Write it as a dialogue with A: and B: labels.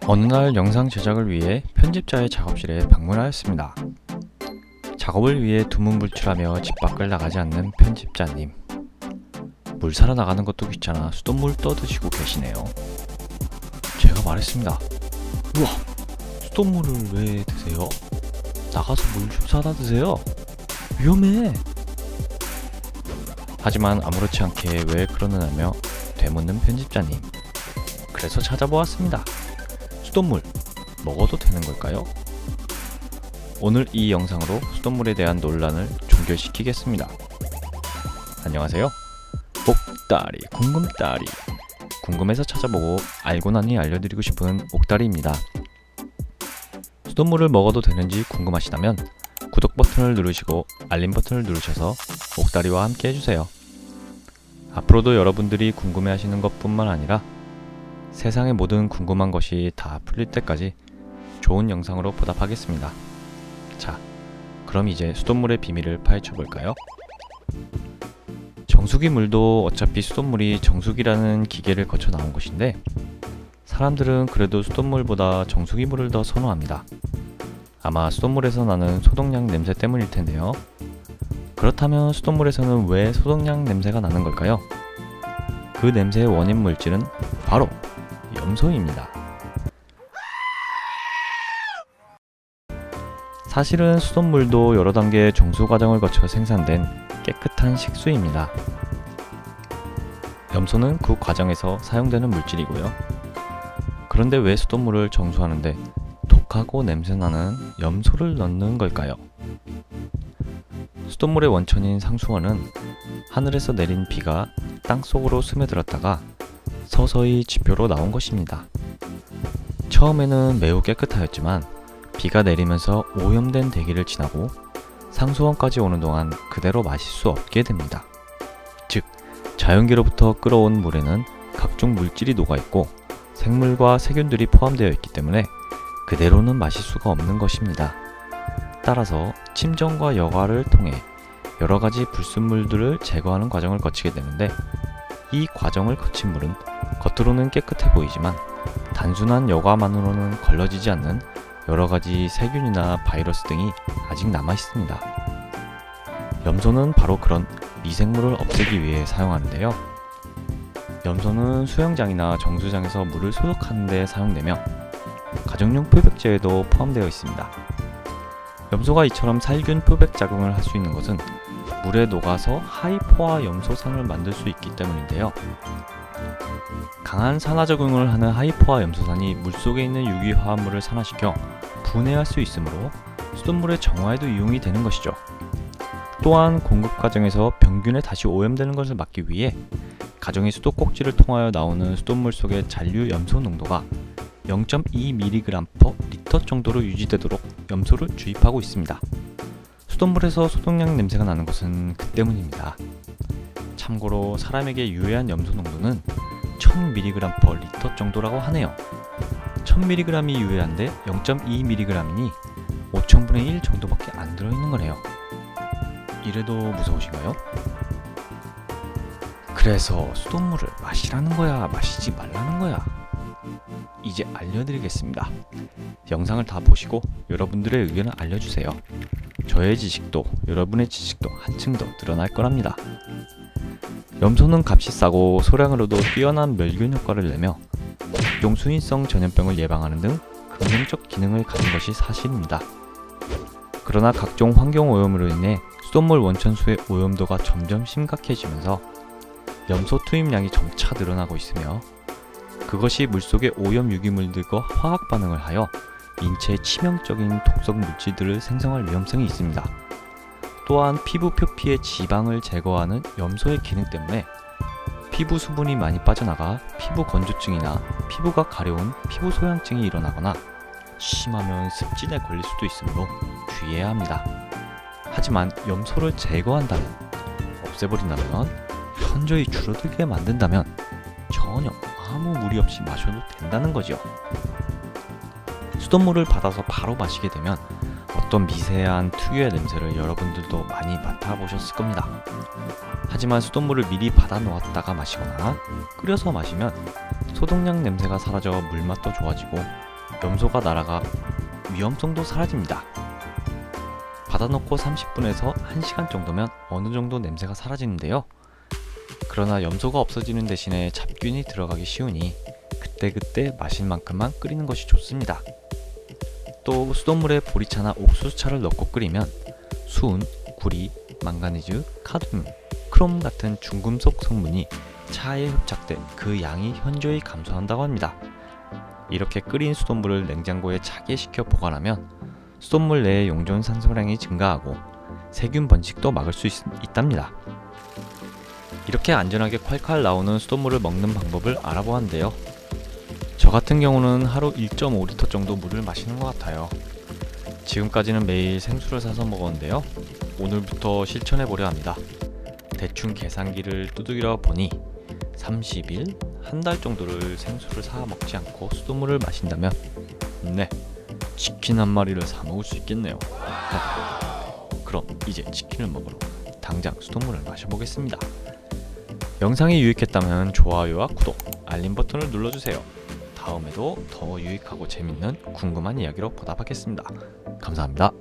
A: 어느 날 영상 제작을 위해 편집자의 작업실에 방문하였습니다. 작업을 위해 두문불출하며 집 밖을 나가지 않는 편집자님. 물 사러 나가는 것도 귀찮아 수돗물 떠드시고 계시네요. 제가 말했습니다. 우와, 수돗물을 왜 드세요? 나가서 물 좀 사다 드세요. 위험해. 하지만 아무렇지 않게 왜 그러느냐며 되묻는 편집자님. 그래서 찾아보았습니다. 수돗물 먹어도 되는 걸까요? 오늘 이 영상으로 수돗물에 대한 논란을 종결시키겠습니다. 안녕하세요. 옥다리 궁금다리. 궁금해서 찾아보고 알고 나니 알려드리고 싶은 옥다리입니다. 수돗물을 먹어도 되는지 궁금하시다면 구독 버튼을 누르시고 알림 버튼을 누르셔서 옥다리와 함께 해주세요. 앞으로도 여러분들이 궁금해하시는 것뿐만 아니라 세상의 모든 궁금한 것이 다 풀릴 때까지 좋은 영상으로 보답하겠습니다. 자, 그럼 이제 수돗물의 비밀을 파헤쳐볼까요? 정수기 물도 어차피 수돗물이 정수기라는 기계를 거쳐 나온 것인데 사람들은 그래도 수돗물보다 정수기 물을 더 선호합니다. 아마 수돗물에서 나는 소독약 냄새 때문일 텐데요. 그렇다면 수돗물에서는 왜 소독약 냄새가 나는 걸까요? 그 냄새의 원인 물질은 바로 염소입니다. 사실은 수돗물도 여러 단계의 정수 과정을 거쳐 생산된 깨끗한 식수입니다. 염소는 그 과정에서 사용되는 물질이고요. 그런데 왜 수돗물을 정수하는데 독하고 냄새나는 염소를 넣는 걸까요? 수돗물의 원천인 상수원은 하늘에서 내린 비가 땅속으로 스며들었다가 서서히 지표로 나온 것입니다. 처음에는 매우 깨끗하였지만 비가 내리면서 오염된 대기를 지나고 상수원까지 오는 동안 그대로 마실 수 없게 됩니다. 즉, 자연계로부터 끌어온 물에는 각종 물질이 녹아있고 생물과 세균들이 포함되어 있기 때문에 그대로는 마실 수가 없는 것입니다. 따라서 침전과 여과를 통해 여러가지 불순물들을 제거하는 과정을 거치게 되는데 이 과정을 거친 물은 겉으로는 깨끗해 보이지만 단순한 여과만으로는 걸러지지 않는 여러가지 세균이나 바이러스 등이 아직 남아 있습니다. 염소는 바로 그런 미생물을 없애기 위해 사용하는데요. 염소는 수영장이나 정수장에서 물을 소독하는 데 사용되며 가정용 표백제에도 포함되어 있습니다. 염소가 이처럼 살균 표백 작용을 할 수 있는 것은 물에 녹아서 하이포화 염소산을 만들 수 있기 때문인데요. 강한 산화 작용을 하는 하이포화 염소산이 물속에 있는 유기화합물을 산화시켜 분해할 수 있으므로 수돗물의 정화에도 이용이 되는 것이죠. 또한 공급 과정에서 병균에 다시 오염되는 것을 막기 위해 가정의 수도꼭지를 통하여 나오는 수돗물 속의 잔류 염소 농도가 0.2mg/L 정도로 유지되도록 염소를 주입하고 있습니다. 수돗물에서 소독약 냄새가 나는 것은 그 때문입니다. 참고로 사람에게 유해한 염소 농도는 1000mg/L 정도라고 하네요. 1000mg이 유해한데 0.2mg이니 5000분의 1 정도밖에 안 들어있는 거네요. 이래도 무서우신가요? 그래서 수돗물을 마시라는 거야, 마시지 말라는 거야? 이제 알려드리겠습니다. 영상을 다 보시고 여러분들의 의견을 알려주세요. 저의 지식도 여러분의 지식도 한층 더 늘어날 거랍니다. 염소는 값이 싸고 소량으로도 뛰어난 멸균 효과를 내며 각종 수인성 전염병을 예방하는 등 긍정적 기능을 가진 것이 사실입니다. 그러나 각종 환경 오염으로 인해 수돗물 원천수의 오염도가 점점 심각해지면서 염소 투입량이 점차 늘어나고 있으며 그것이 물속의 오염 유기물들과 화학 반응을 하여 인체에 치명적인 독성 물질들을 생성할 위험성이 있습니다. 또한 피부 표피의 지방을 제거하는 염소의 기능 때문에 피부 수분이 많이 빠져나가 피부 건조증이나 피부가 가려운 피부 소양증이 일어나거나 심하면 습진에 걸릴 수도 있으므로 주의해야 합니다. 하지만 염소를 제거한다면, 없애버린다면, 현저히 줄어들게 만든다면 전혀 아무 무리 없이 마셔도 된다는 거죠. 수돗물을 받아서 바로 마시게 되면 어떤 미세한 특유의 냄새를 여러분들도 많이 맡아보셨을 겁니다. 하지만 수돗물을 미리 받아 놓았다가 마시거나 끓여서 마시면 소독약 냄새가 사라져 물맛도 좋아지고 염소가 날아가 위험성도 사라집니다. 받아놓고 30분에서 1시간 정도면 어느 정도 냄새가 사라지는데요. 그러나 염소가 없어지는 대신에 잡균이 들어가기 쉬우니 그때그때 마실 만큼만 끓이는 것이 좋습니다. 또 수돗물에 보리차나 옥수수차를 넣고 끓이면 수은, 구리, 망가니즈, 카드뮴, 크롬 같은 중금속 성분이 차에 흡착돼 그 양이 현저히 감소한다고 합니다. 이렇게 끓인 수돗물을 냉장고에 차게 식혀 보관하면 수돗물 내의 용존 산소량이 증가하고 세균 번식도 막을 수 있답니다. 이렇게 안전하게 콸콸 나오는 수돗물을 먹는 방법을 알아보았는데요. 저 같은 경우는 하루 1.5리터 정도 물을 마시는 것 같아요. 지금까지는 매일 생수를 사서 먹었는데요. 오늘부터 실천해 보려 합니다. 대충 계산기를 두드려 보니 30일, 한 달 정도를 생수를 사 먹지 않고 수돗물을 마신다면 네, 치킨 한 마리를 사 먹을 수 있겠네요. 그럼 이제 치킨을 먹으러 당장 수돗물을 마셔보겠습니다. 영상이 유익했다면 좋아요와 구독, 알림 버튼을 눌러주세요. 다음에도 더 유익하고 재밌는 궁금한 이야기로 보답하겠습니다. 감사합니다.